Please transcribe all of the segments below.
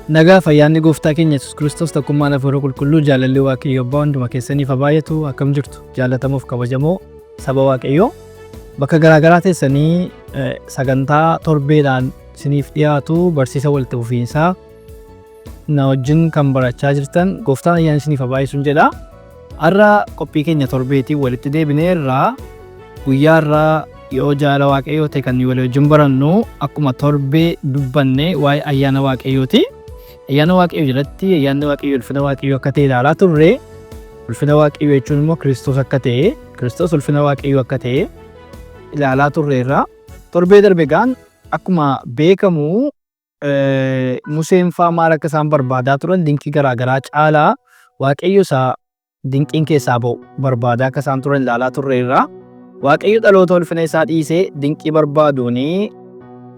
Nagaa fayyaanni gooftaa keenya Yesuus Kiristoos tokkummaan hafuura qulqulluu jaalalli Waaqayyo Abbaa hunduma keessaniif haa baay'atu. Akkam jirtu jaallatamuuf kabajamoo saba Waaqayyoo bakka garaagaraa teessanii sagantaa torbeedhaan isiniif dhiyaatu barsiisa walitti fufiinsaa na wajjin kan barachaa jirtan gooftaan ayyaana isiniif haa baay'isuun jedha. Har'a qophii keenya torbeetiin walitti deebineerraa guyyaarraa yoo jaala Waaqayyoo ta'e kan walii wajjin barannu akkuma torbee dubbanne waa'ee ayyaana Waaqayyooti. Ayyaana Waaqayyoo jalatti ayyaanni Waaqayyoo ulfina Waaqayyoo akka ta'e ilaalaa turre. Ulfina Waaqayyoo jechuun immoo Kiristoos akka ta'e, Kiristoos ulfina Waaqayyoo akka ta'e ilaalaa turreerra. Torbee darbe gaan akkuma beekamu Museen fa'aa maal akka isaan barbaadaa turan dinqii garaagaraa caalaa Waaqayyo isaa dinqiin keessaa ba'u barbaadaa akka isaan turan ilaalaa turreerra. Waaqayyo dhaloota ulfina isaa dhiisee dinqii barbaaduuni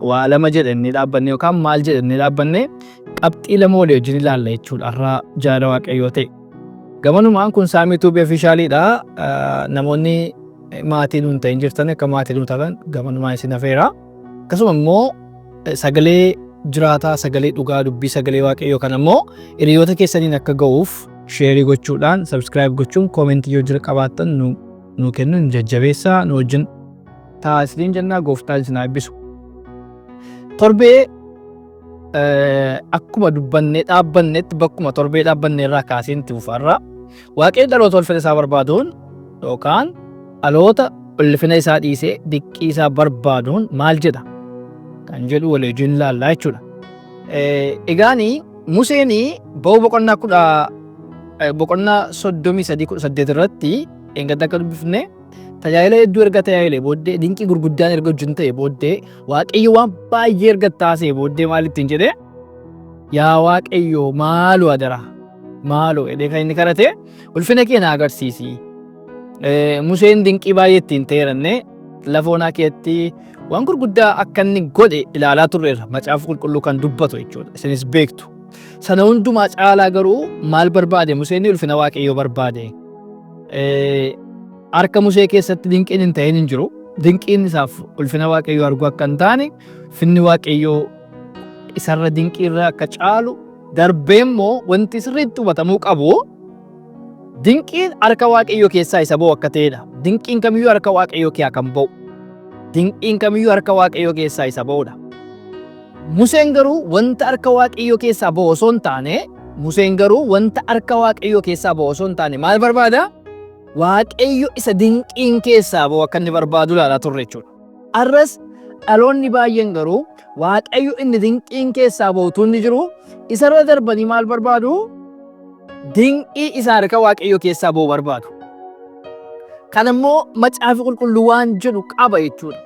waa lama jedhanii dhaabbanne yookaan maal jedhanii dhaabbanne qabxii lama walii wajjin ilaalla jechuudha har'a jaala Waaqayyoo ta'e. Gamanumaan kun saamii tuubii ofishaaliidha. Namoonni maatii nuun ta'in jirtan akka maatii nuun ta'an gamanumaan isin hafeera. Akkasuma immoo sagalee jiraataa, sagalee dhugaa, dubbii sagalee Waaqayyoo kan immoo hiriyoota keessaniin akka ga'uuf sheerii gochuudhaan, sabskiraayib gochuun, koomentii yoo jira qabaattan nuu kennuun jajjabeessaa nu wajjin taasisliin jennaa gooftaan isin haa eebbisu. Torbee akkuma dubbannee dhaabbannetti bakkuma torbee dhaabbannee irraa kaaseen itti fufarra Waaqayyo dhaloota ulfina isaa barbaaduun yookaan dhaloota ulfina isaa dhiisee dinqii isaa barbaaduun maal jedha kan jedhu walii wajjin ilaallaa jechuudha. Egaanii Museen ba'uu boqonnaa 33:18 irratti eeggadda akka dubbifne tajaajila hedduu erga tajaajilee booddee dinqii gurguddaan erga hojjetan ta'e booddee Waaqayyo waan baay'ee erga taasisee booddee maal ittiin jedhee yaa Waaqayyo maaloo adara maaloo jedhee kan inni kadhate ulfina kee na agarsiisi. Museen dinqii baay'ee ittiin ta'eeranne lafa onaa keetti waan gurguddaa akka inni godhe ilaalaa turreerra macaafa qulqulluu kan dubbatu jechuudha. Isinis beektu. Sana hundumaa caalaa garuu maal barbaade Museen ulfina Waaqayyoo barbaade. Harka Musee keessatti dinqiin hin ta'in hin jiru. Dinqiin isaaf ulfina Waaqayyoo arguu akka hin taane finni Waaqayyoo isarra dinqiirra akka caalu darbee immoo wanti sirriitti hubatamuu qabu dinqiin harka Waaqayyoo keessaa isa ba'u akka ta'edha. Dinqiin kamiyyuu harka Waaqayyoo keessaa kan ba'u. Dinqiin kamiyyuu harka Waaqayyoo keessaa isa ba'udha. Museen garuu wanta harka Waaqayyoo keessaa ba'u osoo hin taane maal barbaada? Waaqayyo isa dinqiin keessaa ba'u akka inni barbaadu ilaalaa turre jechuudha. Arras dhaloonni baay'een garuu Waaqayyo inni dinqiin keessaa ba'u utuu inni jiru isarra darbanii maal barbaadu? Dinqii isa harka Waaqayyo keessaa ba'u barbaadu. Kan immoo macaafi qulqulluu waan jedhu qaba jechuudha.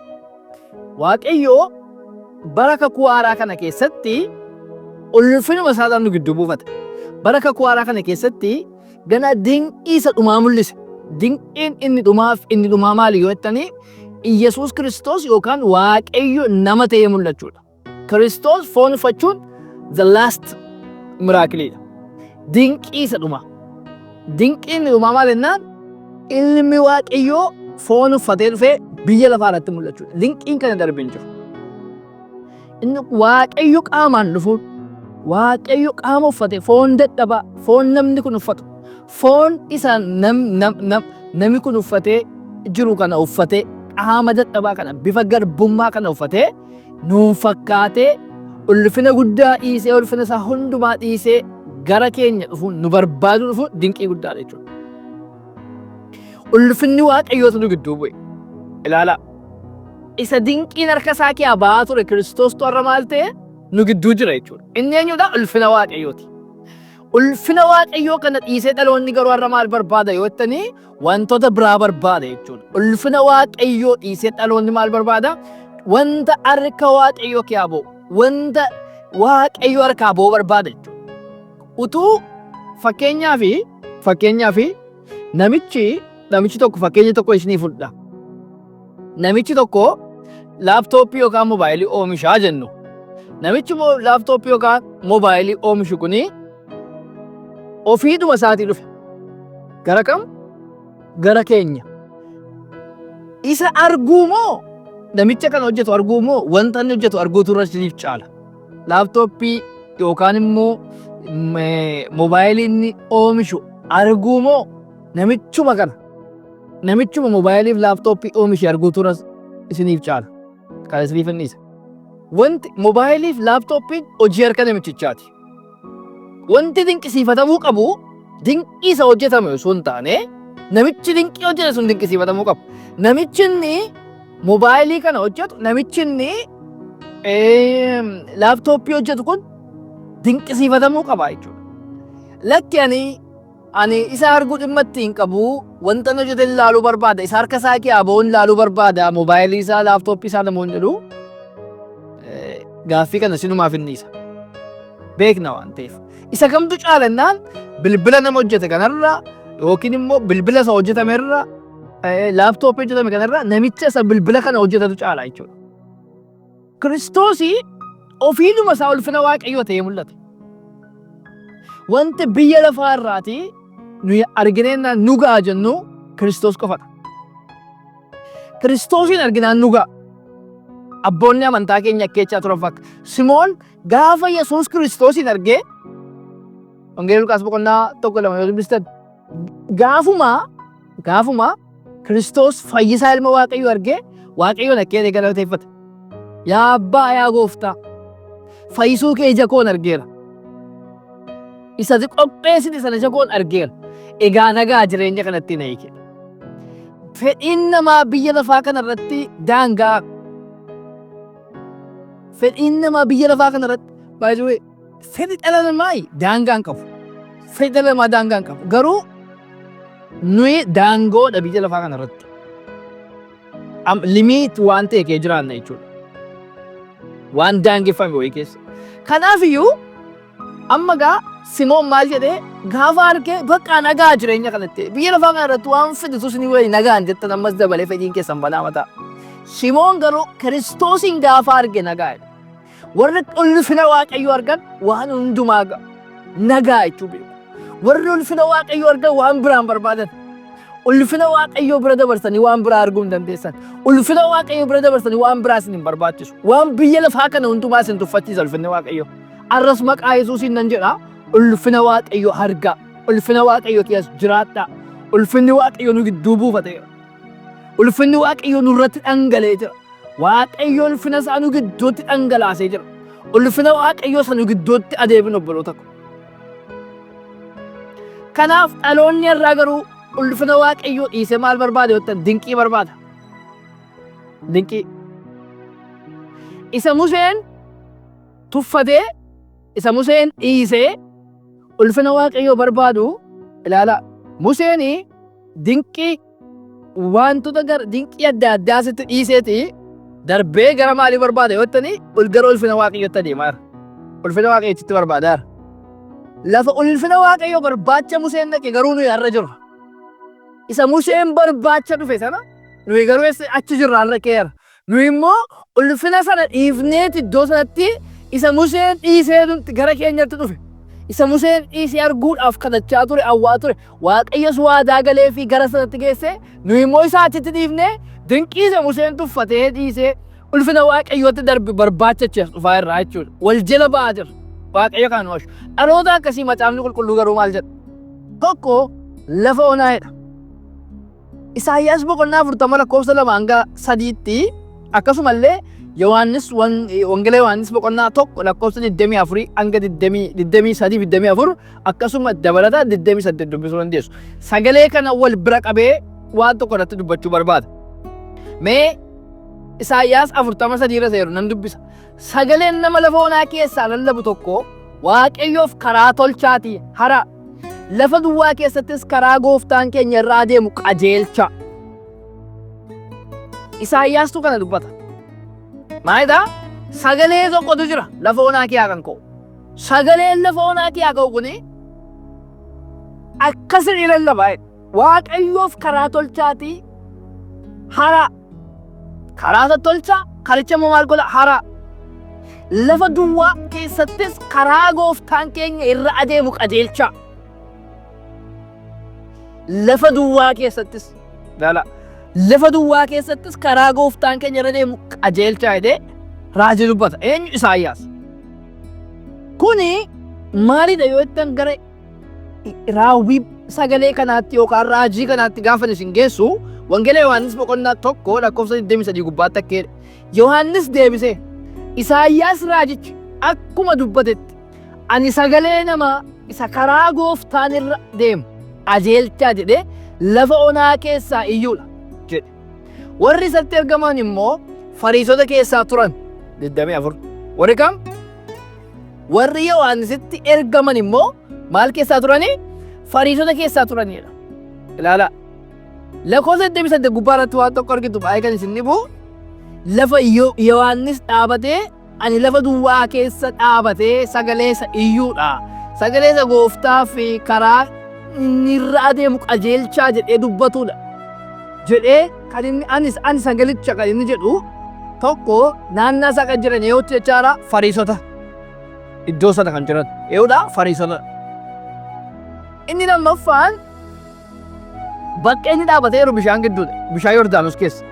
Waaqayyo bara kakuu haaraa kana keessatti ulfinuma isaatiin nu gidduu buufate. Bara kakuu haaraa kana keessatti gana dinqii isa dhumaa mul'ise. Dinqiin inni dhumaa maali yoo jettanii Iyyasuus Kiristoos yookaan Waaqayyo nama ta'ee mul'achuudha. Kiristoos foon uffachuun the last miraakiliidha. Dinqii isa dhumaa. Dinqiin inni dhumaa maal jennaan ilmi Waaqayyoo foon uffatee dhufee biyya lafaa irratti mul'achuudha. Dinqiin kana darbee hin jiru. Inni Waaqayyo qaamaan dhufuun Waaqayyo qaama uffate foon dadhabaa foon namni kun uffatu foon isa namni kun uffatee jiru kana uffatee qaama dadhabaa kana bifa garbummaa kana uffatee nuun fakkaatee ulfina guddaa dhiisee ulfina isaa hundumaa dhiisee gara keenya dhufuun nu barbaadu dhufuun dinqii guddaadha jechuudha. Ulfinni Waaqayyootu nu gidduu bu'e. Ilaalaa. Isa dinqiin harka isaa keessaa ba'aa ture Kiristoostu har'a maal ta'e nu gidduu jira jechuudha. Inni eenyudha? Ulfina Waaqayyooti. Ulfina Waaqayyoo kana dhiisee dhaloonni garuu har'a maal barbaada yoo jettanii wantoota biraa barbaada jechuudha. Ulfina Waaqayyoo dhiisee dhaloonni maal barbaada? Wanta harka Waaqayyoo keessaa ba'u, wanta Waaqayyoo harkaa ba'u barbaada jechuudha. Utuu fakkeenyaaf namichi tokko fakkeenya tokko isinii fudhaa. Namichi tokko laaptooppii yookaan moobaayilii oomishaa jennu. Namichi laaptooppii yookaan moobaayilii oomishu kuni ofiidhuma isaatii dhufe. Gara kam? Gara keenya. Isa arguu moo namicha kana hojjetu arguu moo wanta inni hojjetu arguutu irra isiniif caala? Laaptooppii yookaan immoo moobaayilii inni oomishu arguu moo namichuma kana namichuma moobaayiliif laaptooppii oomishe arguutu isiniif caala. Kan isiniif anniisa. Wanti moobaayiliif laaptooppiin hojii harka namichichaati. Wanti dinqisiifatamuu qabu dinqii isa hojjetame osoo hin taane namichi dinqii hojjete sun dinqisiifatamuu qabu. Namichi inni moobaayilii kana hojjetu namichi inni laaptooppii hojjetu kun dinqisiifatamuu qaba jechuudha. Lakki ani isa arguu dhimma ittiin qabu wanta inni hojjete ilaaluu barbaada. Isa harka isaa kee aboon ilaaluu barbaada. Moobaayilii isaa laaptooppii isaa namoonni jedhu gaaffii kana sinumaaf inniisa. Beekna waan ta'eef. Isa kamtu caalannaan bilbila nama hojjete kanarra yookiin immoo bilbila isa hojjetamerra laaptooppii hojjetame kanarra namicha isa bilbila kana hojjetatu caala jechuudha. Kiristoosii ofiidhuma isaa ulfina Waaqayyoo ta'ee mul'ate. Wanti biyya lafaa irraatii nuyi argineenna nu ga'a jennu Kiristoos qofadha. Kiristoosiin arginaan nu ga'a. Abboonni amantaa keenya akkeechaa turan fakka. Simoon gaafa Yesuus Kiristoosiin argee Wangeelii Luqaas boqonnaa 1-2 yoo dubbistan gaafuma Kiristoos fayyisaa ilma Waaqayyoo argee Waaqayyoon akkee galateeffate. Yaa Abbaa yaa Gooftaa fayyisuu kee ija koon argeera. Isatti qopheessite sana ija koon argeera. Egaa nagaa jireenya kanatti na hiike. Fedhiin namaa biyya lafaa kanarratti daangaa. Fedhiin namaa biyya lafaa kanarratti baay'ee fedhi dhala namaa daangaa hin qabu. Fedhi dhala namaa daangaa hin qabu. Garuu nuyi daangoodha biyya lafaa kanarratti. Limiit waan ta'e kee jiraanna jechuudha. Waan daangeffame wayii keessa. Kanaafiyyuu amma gaa Simoon maal jedhee gaafa argee bakka nagaa jireenya kanatti biyya lafaa kanarratti waan fiditu isin wayii nagaan jettan ammas dabalee fedhiin keessan banaa mataa. Simoon garuu Kiristoosiin gaafa arge nagaadha. Warri ulfina Waaqayyoo argan waan hundumaa nagaa jechuu beeku. Warri ulfina Waaqayyoo argan waan biraan barbaadan. Ulfina Waaqayyoo bira dabarsanii waan biraa arguu hin dandeessan. Ulfina Waaqayyoo bira dabarsanii waan biraa isin hin barbaachisu. Waan biyya lafaa kana hundumaa isin tuffachiisa ulfinni Waaqayyoo. Arras maqaa Yesuusiin nan jedha ulfina Waaqayyoo argaa. Ulfina Waaqayyoo keessa jiraadhaa. Ulfinni Waaqayyoo nu gidduu buufateera. Ulfinni Waaqayyoo nurratti dhangala'ee jira. Waaqayyoo ulfina isaa nu gidduutti dhangalaasee jira. Ulfina Waaqayyoo isa nu gidduutti adeemin obboloota ko. Kanaaf dhaloonni irraa garuu ulfina Waaqayyoo dhiisee maal barbaada yoo ta'an dinqii barbaada. Dinqii. Isa Museen tuffatee isa Museen dhiisee ulfina Waaqayyoo barbaadu ilaala. Museen dinqii wantoota dinqii adda addaa sitti dhiiseeti darbee gara maalii barbaada yoo ta'ani gara ulfina Waaqayyootti adeemaa jira. Ulfina Waaqayyootti barbaadaa jira. Lafa ulfina Waaqayyoo barbaacha Museen dhaqe garuu nuyi har'a jirra. Isa Museen barbaacha dhufe sana nuyi garuu achi jirra har'a keera. Nuyi immoo ulfina sana dhiifneeti iddoo sanatti isa Museen dhiisee gara keenyatti dhufe. Isa Museen dhiisee arguudhaaf kadhachaa ture awwaa ture. Waaqayyos waadaa galee fi gara sanatti geesse nuyi immoo isa achitti dhiifnee dinqii isa Museen tuffatee dhiisee ulfina Waaqayyootti darbe barbaachachaaf dhufaa irraa jechuudha. Wal jala ba'aa jira. Waaqayyo kan nu oolchu. Dhaloota akkasii macaafni qulqulluu garuu maal jedha? Tokko lafa onaa'edha. Isaayyaas boqonnaa 40:2-3tti akkasumallee Yohaannis Wangeelaa Yohaannis boqonnaa 1:24-23-24 akkasuma dabalataa 28 dubbisuu dandeessu. Sagalee kana wal bira qabee waan tokko irratti dubbachuu barbaada. Mee Isaayyaas 43 irra seeru nan dubbisa. Sagaleen nama lafa onaa keessaa lallabu tokko Waaqayyoof karaa tolchaatii hara. Lafa duwwaa keessattis karaa Gooftaan keenya irraa deemu qajeelcha. Isaayyaastu kana dubbata. Maalidhaa? Sagalee tokkotu jira lafa onaa kee kan ka'u. Sagaleen lafa onaa kee ka'u kuni akkasii lallabaa. Waaqayyoof karaa tolchaatii hara. Karaa tolcha karicha maal godha hara. Lafa duwwaa keessattis karaa Gooftaan keenya irra adeemu qajeelcha. Lafa duwwaa keessattis lafa duwwaa keessattis karaa Gooftaan keenya irra adeemu qajeelcha jedhee raajii dubbata. Eenyu? Isaayyaas. Kuni maalidha yoo jettan gara raawwii sagalee kanaatti yookaan raajii kanaatti gaafa isin geessu wangeela Yohaannis boqonnaa 1 lakkoofsa 23 gubbaatti akkeedha. Yohaannis deebisee Isaayyaas raajichi akkuma dubbatetti ani sagalee namaa isa karaa gooftaan irra deemu ajeelchaa jedhee lafa onaa keessaa iyyuudha jedhe. Warri isatti ergaman immoo Fariisota keessaa turan 24. Warri kam? Warri Yohaannisitti ergaman immoo maal keessaa turanii? Fariisota keessaa turanidha. Ilaalaa. Lakkoofsa 28 gubbaarratti waan tokko argitu baay'ee kan isin dhibu. Lafa Yohaannis dhaabatee ani lafa duwwaa keessa dhaabatee sagalee isa iyyuudha. Sagalee isa gooftaa fi karaa inni irra adeemu qajeelchaa jedhee dubbatudha. Jedhee kan inni ani sagalicha kan inni jedhu tokko naannaa isaa kan jiran eeyyuutti jechaadha Fariisota. Iddoo sana kan jiran eeyyuudha Fariisota. Inni lammaffaan bakka inni dhaabatee jiru bishaan gidduudha. Bishaan Yordaanos keessa.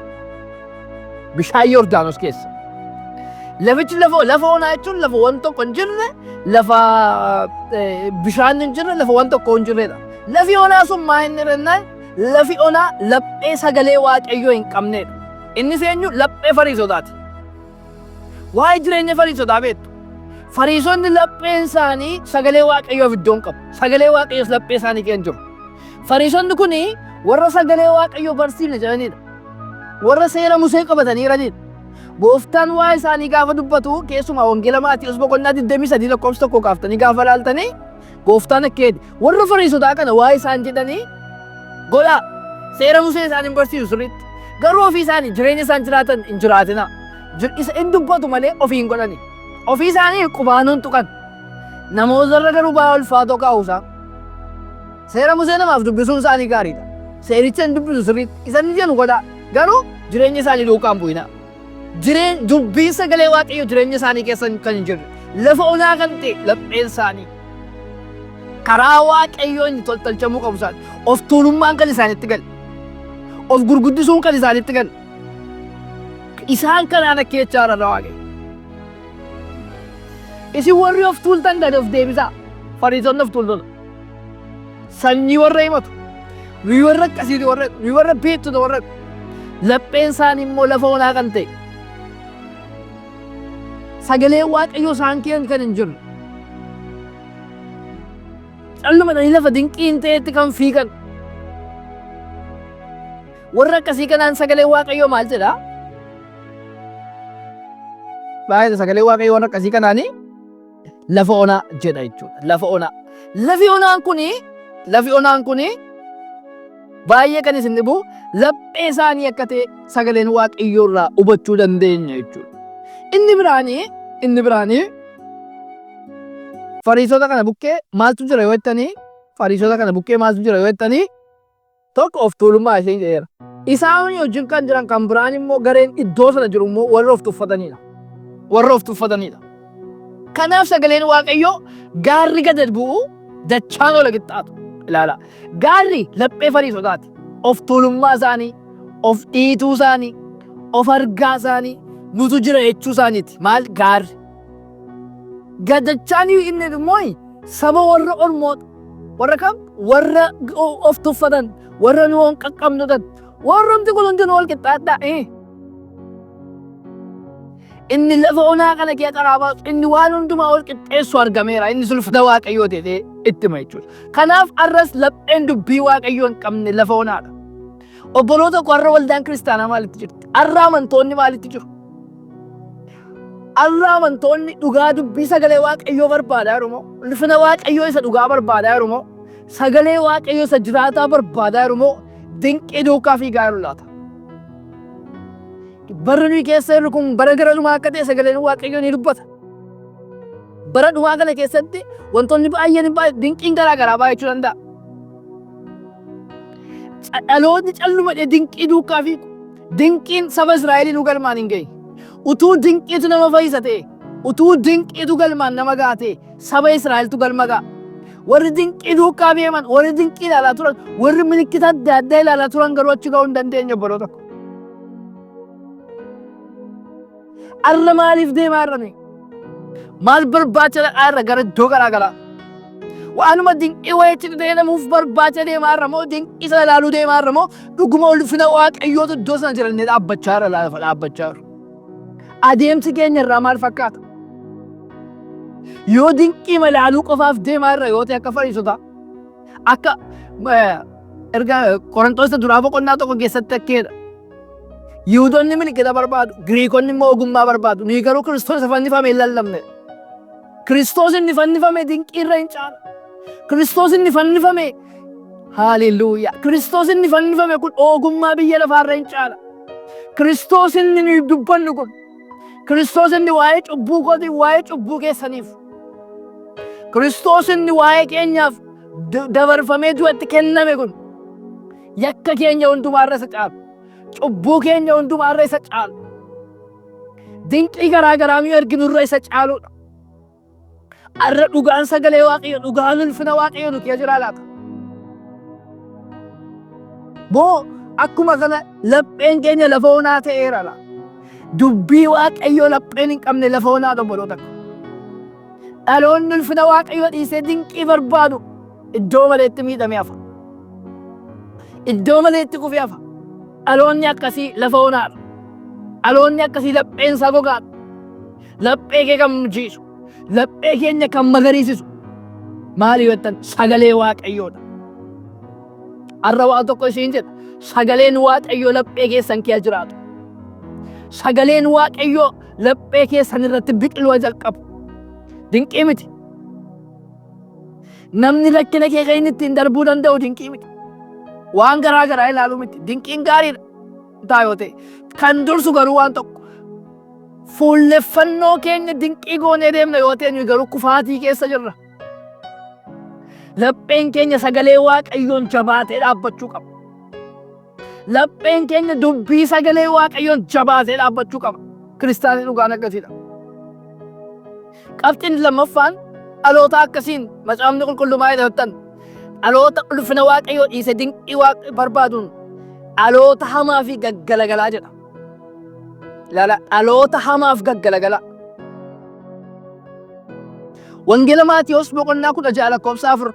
Bishaan Yordaanos keessa. Lafichi lafa onaa jechuun lafa waan tokko hin jirre, lafa bishaan hin jirre, lafa waan tokko hin jirredha. Lafi onaa sun maa inni jennaan lafi onaa laphee sagalee waaqayyoo hin qabnedha. Innis eenyu laphee Fariisotaati. Waa'ee jireenya Fariisotaa beektu. Fariisonni lapheen isaanii sagalee waaqayyoof iddoo hin qabu. Sagalee waaqayyoos laphee isaanii keessa jiru. Fariisonni kuni warra sagalee waaqayyoo barsiifne jedhanidha. Warra seera Musee qabatanii jiranidha. Gooftaan waa'ee isaanii gaafa dubbatu keessumaa wangeela Maatiyoos boqonnaa 23 lakkoofsa 1 kaaftanii gaafa ilaaltanii gooftaan akkeedha. Warra Fariisotaa kana waa'ee isaan jedhanii godhaa seera Musee isaanii barsiisu sirriitti. Garuu ofii isaanii jireenya isaan jiraatan hin jiraatina. Isa hin dubbatu malee ofii hin godhani. Ofii isaanii qubaanuun tuqan. Namootarra garuu baay'ee ulfaatoo kaa'uusaa. Seera Musee namaaf dubbisuun isaanii gaariidha. Seericha hin dubbisu sirriitti. Isa ni jedhu godhaa. Garuu jireenya isaanii duukaan bu'ina. Dubbiin sagalee waaqayyoo jireenya isaanii keessa kan hin jirre. Lafa onaa kan ta'e lapheen isaanii. Karaa waaqayyoo inni tolchamuu qabu isaanii. Of tuulummaan kan isaanitti galu. Of gurguddisuun kan isaanitti galu. Isaan kanaan akka jechaa irra waaqayyo. Isin warri of tuultan gadi of deebisaa. Fariisonni of tuultota. Sanyii warra himatu. Nuyi warra akkasiiti warra nuyi warra beektuta warra lapheen isaanii immoo lafa onaa kan ta'e. Sagalee waaqayyoo isaan keessa kan hin jirre. Callumadhanii lafa dinqiin ta'etti kan fiigan. Warra akkasii kanaan sagalee waaqayyoo maal jedhaa? Baay'ee sagalee waaqayyoo warra akkasii kanaanii lafa onaa jedha jechuudha. Lafa onaa. Lafi onaan kuni baay'ee kan isin dhibu laphee isaanii akka ta'e sagaleen waaqayyoo irraa hubachuu dandeenya jechuudha. Inni biraanii Fariisota kana bukkee maaltu jira yoo jettanii tokko of tuulummaa ishee jedheera. Isaan wajjin kan jiran kan biraan immoo gareen iddoo sana jiru immoo warra of tuffatanidha. Kanaaf sagaleen waaqayyoo gaarri gad bu'u dachaan ola qixxaatu. Ilaalaa. Gaarri laphee Fariisotaati. Of tuulummaa isaanii, of dhiituu isaanii, of argaa isaanii, nutu jira jechuu isaaniiti. Maal gaarri? Gadachaan inni immoo saba warra ormoota. Warra kam? Warra of tuffatan, warra nu hin qaqqabnutan, warra humti kun hundi nu wal qixxaadhaa. Inni lafa onaa kana kee qaraabaa inni waan hundumaa wal qixxeessu argameera. Inni sulfata waaqayyoo ta'ee itti hima jechuudha. Kanaaf arras lapheen dubbii waaqayyoo hin qabne lafa onaadha. Obboloota koo har'a waldaan kiristaanaa maalitti jirti? Har'a amantoonni maalitti jiru? Har'a amantoonni dhugaa dubbii sagalee waaqayyoo barbaadaa jiru moo? Ulfina waaqayyoo isa dhugaa barbaadaa jiru moo? Sagalee waaqayyoo isa jiraataa barbaadaa jiru moo? Dinqii duukaa fiigaa jiru laata? Barri nuyi keessa jirru kun bara gara dhumaa akka ta'e sagaleen waaqayyoo ni dubbata. Bara dhumaa kana keessatti wantoonni baay'een dinqiin garaa garaa baay'achuu danda'a. Dhaloonni callumadhee dinqii duukaa fiigu. Dinqiin saba Israa'elii nu galmaan hin ga'e. Utuu dinqiitu nama fayyisa ta'e, utuu dinqiitu galmaan nama ga'a ta'e, saba Israa'eltu galma ga'a. Warri dinqii duukaa deeman, warri dinqii ilaalaa turan, warri milikkita adda addaa ilaalaa turan garuu achi ga'uu hin dandeenye obboloota ko. Har'a maaliif deemaa jirani? Maal barbaacha irra gara iddoo garaa garaa. Waanuma dinqii wayiitti ta'ee namuuf barbaacha deemaa irra moo dinqii sana ilaaluu deemaa irra moo dhuguma ulfina waaqayyootu iddoo sana jiranii dhaabbachaa irra lafa dhaabbachaa jiru. Adeemsi keenya irraa maal fakkaata? Yoo dinqii ilaaluu qofaaf deemaa irra yoo ta'e akka Fariisota akka erga Qorontoos duraa boqonnaa tokko keessatti akkeedha. Yihuudoonni miliqita barbaadu, Giriikonni immoo ogummaa barbaadu. Nuyi garuu Kiristoos fannifame hin lallabne. Kiristoos inni fannifame dinqii irra hin caala. Kiristoos inni fannifame haaleluyyaa. Kiristoos inni fannifame kun ogummaa biyya lafaa irra hin caala. Kiristoos inni nuyi dubbannu kun Kiristoos inni waa'ee cubbuu kootii waa'ee cubbuu keessaniif. Kiristoos inni waa'ee keenyaaf dabarfamee du'atti kenname kun yakka keenya hundumaa irra isa caalu. Cubbuu keenya hundumaa irra isa caalu. Dinqii garaa garaa nuyi arginu irra isa caaludha. Arra dhugaan sagalee waaqayyo dhugaan ulfina waaqayyo nu keessa jira laata. Boo akkuma kana lapheen keenya lafa onaa ta'eera la. Dubbii waaqayyo lapheen hin qabne lafa onaa obboloota ko. Dhaloonni ulfina waaqayyo dhiisee dinqii barbaadu iddoo maleetti miidhamee hafa. Iddoo maleetti kufee hafa. Dhaloonni akkasii lafa onaadha. Dhaloonni akkasii lapheen isaa gogaadha. Laphee kee kan mujiisu. Laphee keenya kan magariisisu. Maali yoo jettan sagalee waaqayyoodha. Arra waa tokko isiin jedha. Sagaleen waaqayyoo laphee keessan keessa jiraatu. Sagaleen waaqayyoo laphee keessan irratti biqiluu jalqabu. Dinqii miti. Namni rakkina kee kan inni ittiin darbuu danda'u dinqii miti. Waan garaa garaa ilaaluu miti. Dinqiin gaariidha. Taa yoo ta'e kan dursu garuu waan tokko. Fuulleffannoo keenya dinqii goonee deemna yoo ta'e nuyi garuu kufaatii keessa jirra. Lapheen keenya sagalee waaqayyoon jabaatee dhaabbachuu qaba. Lapheen keenya dubbii sagalee waaqayyoon jabaatee dhaabbachuu qaba. Kiristaanni dhugaan akkasiidha. Qabxiin lammaffaan dhaloota akkasiin macaafni qulqullummaa jedhamtan dhaloota ulfina waaqayyoo dhiise dinqii barbaaduun dhaloota hamaa fi gaggalagalaa jedha. Lala dhaloota hamaaf gaggalagalaa. Wangeela Maatiyos boqonnaa 16:4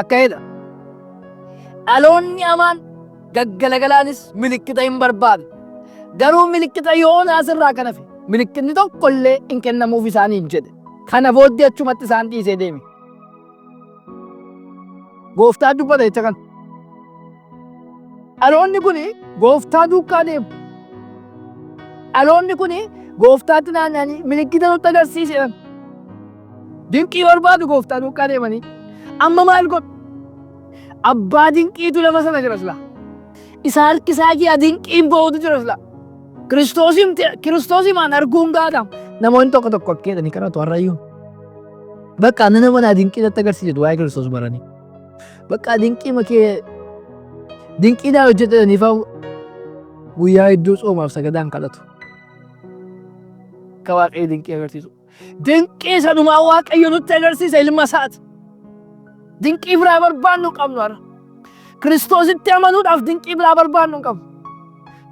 akka jedha. Dhaloonni hamaan gaggalagalaanis milikkita hin barbaadu. Garuu milikkita Yoonaas irraa kan hafe milikkitni tokkollee hin kennamuuf isaaniin jedhe. Kana booddee achumatti isaan dhiisee deeme. Gooftaa dubbata jecha kana. Dhaloonni kuni gooftaa duukaa deemu. Dhaloonni kuni gooftaatti naanna'anii milikkita nutti agarsiisan. Dinqii barbaadu gooftaa duukaa deemanii. Amma maal godhu? Abbaa dinqiitu lafa sana jira sila. Isa harkisaa kee dinqiin ba'uutu jira sila. Kiristoosimaan arguun gaadhaam. Namoonni tokko tokko akkeedhanii kanatu har'ayyuu. Bakka anna nama naa dinqii natti agarsiisu waa'ee Kiristoos baranii. Bakka dinqii makee dinqiidhaan hojjetaniif guyyaa hedduu soomaaf sagadaan kadhatu. Akka waaqayyo dinqii agarsiisu. Dinqii isa dhumaa waaqayyo nutti agarsiisa ilma isaati. Dinqii biraa barbaannu qabnu har'a. Kiristoositti amanuudhaaf dinqii biraa barbaannu qabnu.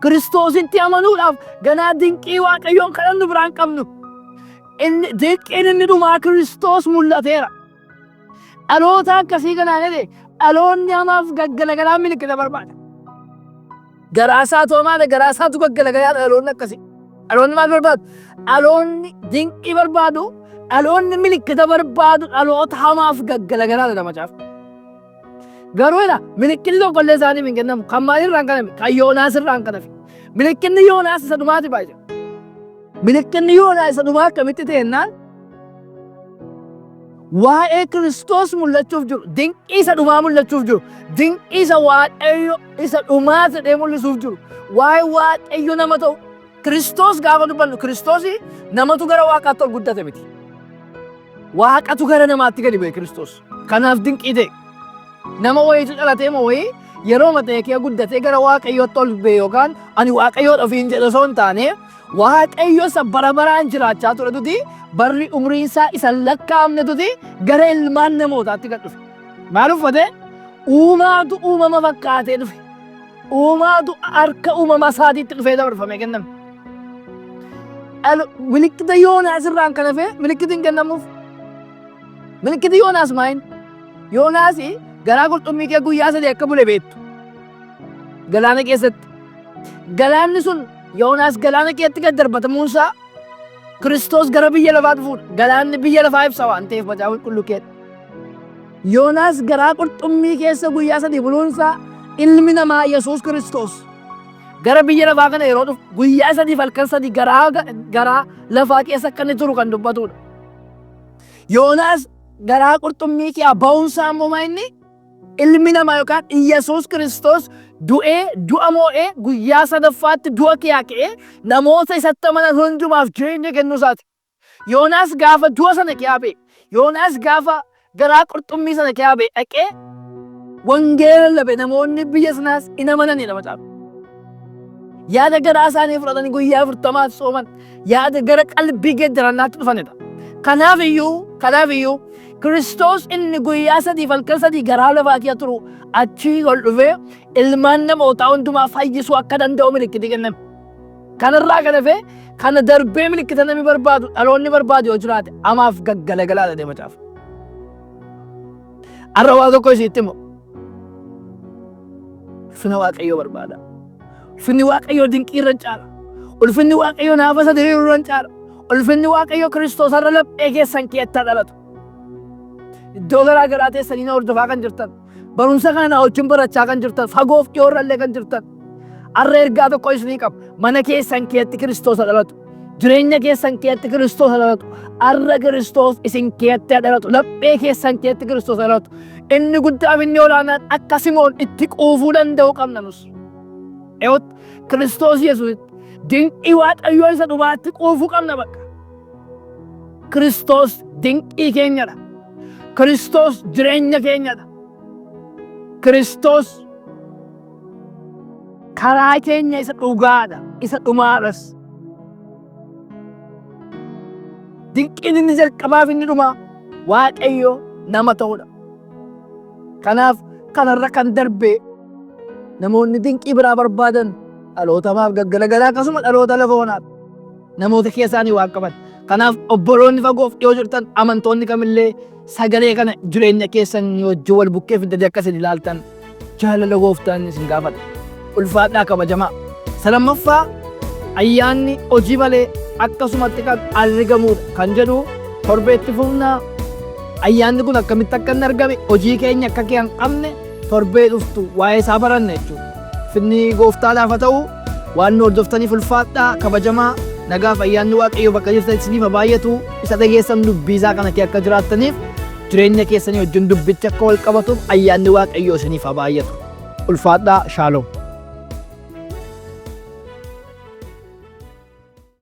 Kiristoositti amanuudhaaf ganaa dinqii waaqayyoon kadhannu biraan qabnu. Dinqiin inni dhumaa Kiristoos mul'ateera. Dhaloota akkasii kanaan jedhee dhaloonni hamaaf gaggalagalaa milikkita barbaada. Garaasaa toomaadha garaasaatu gaggalagalaa dhaloonni akkasii. Dhaloonni maal barbaadu? Dhaloonni dinqii barbaadu, dhaloonni milikkita barbaadu dhaloota hamaaf gaggalagalaadha nama caaf. Garuu jedha milikkitni tokkollee isaaniif hin kennamu. Kan maalirraan kaname? Kan Yoonaas irraan kanafi. Milikkitni Yoonaas isa dhumaati baay'ee. Milikkitni Yoonaas isa dhumaa akkamitti ta'ennaan waa'ee Kiristoos mul'achuuf jiru, dinqii isa dhumaa mul'achuuf jiru, dinqii isa waaqayyo isa dhumaa jedhee mul'isuuf jiru, waa'ee waaqayyo nama ta'u. Kiristoos gaafa dubbannu Kiristoosii namatu gara waaqaatti ol guddate miti. Waaqatu gara namaatti gadi bu'e Kiristoos. Kanaaf dinqii ta'e. Nama wayiitu dhalatee moo wayii yeroo matee kee guddatee gara waaqayyootti ol bu'e yookaan ani waaqayyoodha ofiin jedhe osoo hin taane waaqayyo isa bara baraan jiraachaa ture tuti barri umriin isaa isa lakkaa'amne tuti gara ilmaan namootaatti gad dhufe. Maal uffate? Uumaatu uumama fakkaatee dhufe. Uumaatu harka uumama isaatiitti dhufee dabarfamee kenname. Milikkita Yoonaas irraan kan hafe milikkiti hin kennamuuf. Milikkiti Yoonaas maayin? Yoonaas garaa qurxummii kee guyyaa sadii akka bule beektu. Galaana keessatti. Galaanni sun Yoonaas galaana keetti gad darbatamuunsaa Kiristoos gara biyya lafaa dhufuudha. Galaanni biyya lafaa ibsa waan ta'eef macaafa qulqulluu keessa. Yoonaas garaa qurxummii keessa guyyaa sadii buluunsaa ilmi namaa Yesuus Kiristoos gara biyya lafaa kana yeroo dhufu guyyaa sadii halkan sadii garaa lafaa keessa akka inni turu kan dubbatudha. Yoonaas garaa qurxummii kee ba'uunsaa immoo inni ilmi namaa yookaan Yesuus Kiristoos du'a moo'ee guyyaa sadaffaatti du'a ka'ee namoota isatti amanan hundumaaf jireenya kennuusaati. Yoonaas gaafa du'a sana ka'ee Yoonaas gaafa garaa qurxummii sana ka'ee dhaqee wangeela lallabe namoonni biyya sanaas hin amananidha macaafa. Yaada garaa isaanii fudhatanii guyyaa 40 sooman yaada gara qalbii geeddarannaatti dhufanidha. Kanaafiyyuu Kiristoos inni guyyaa sadii halkan sadii garaa lafaa keessa turu achii ol dhufee ilmaan namootaa hundumaa fayyisuu akka danda'u milikkiti kenname. Kanarraa kan hafe kana darbee milikkita namni barbaadu dhaloonni barbaadu yoo jiraate amaaf gaggalagalaadha deema macaafa. Har'a waa tokko isiitti immoo ulfina Waaqayyoo barbaada. Ulfinni Waaqayyoo dinqii irra caala. Ulfinni Waaqayyoo naafa sadii irra caala. Ulfinni Waaqayyoo Kiristoos har'a laphee keessan keessa dhalatu. Iddoo garaa garaa teessanii na hordofaa kan jirtan. Barumsa kana wajjin barachaa kan jirtan. Fagoof dhiyoorrallee kan jirtan. Har'a ergaa tokko isinii qaba. Mana keessan keessatti Kiristoos dhalatu. Jireenya keessan keessatti Kiristoos dhalatu. Har'a Kiristoos isin keessatti dhalatu. Laphee keessan keessatti Kiristoos dhalatu. Inni guddaa fi inni olaanaan akka Simoon itti quufuu danda'u qabna nus. Kiristoos Yesuus dinqii Waaqayyoo isa dhumaatti quufuu qabna bakka. Kiristoos dinqii keenyadha. Kiristoos jireenya keenyadha. Kiristoos karaa keenya isa dhugaadha. Isa dhumaadhas. Dinqiin inni jalqabaaf inni dhumaa Waaqayyoo nama ta'udha. Kanaaf kanarra kan darbee namoonni dinqii biraa barbaadan dhalootamaaf gaggalagalee akkasuma dhaloota lafa onaadha. Namoota keessaanii waan qaban. Kanaaf obboloonni fagoof dhiyoo jirtan amantoonni kamillee sagalee kana jireenya keessan wajjin wal bukkee fidanii akkasin ilaaltan jaalala gooftaan isin gaafadha. Ulfaadhaa kabajamaa. Lammaffaa ayyaanni hojii malee akkasumatti kan argamuudha kan jedhu torbeetti fufnaa. Ayyaanni kun akkamitti akka inni argame hojii keenya akka hin qabne torbee dhuftu waa'ee isaa baranna jechuudha. Finni gooftaadhaaf haa ta'u waan nu hordoftaniif ulfaadhaa kabajamaa. Nagaaf ayyaanni Waaqayyoo bakka jirtan isiniif baay'atu isa dhageessan dubbii isaa kana akka jiraattaniif jireenya keessanii wajjin dubbichi akka wal qabatuuf ayyaanni Waaqayyoo isiniif baay'atu. Ulfaadhaa shaaloom.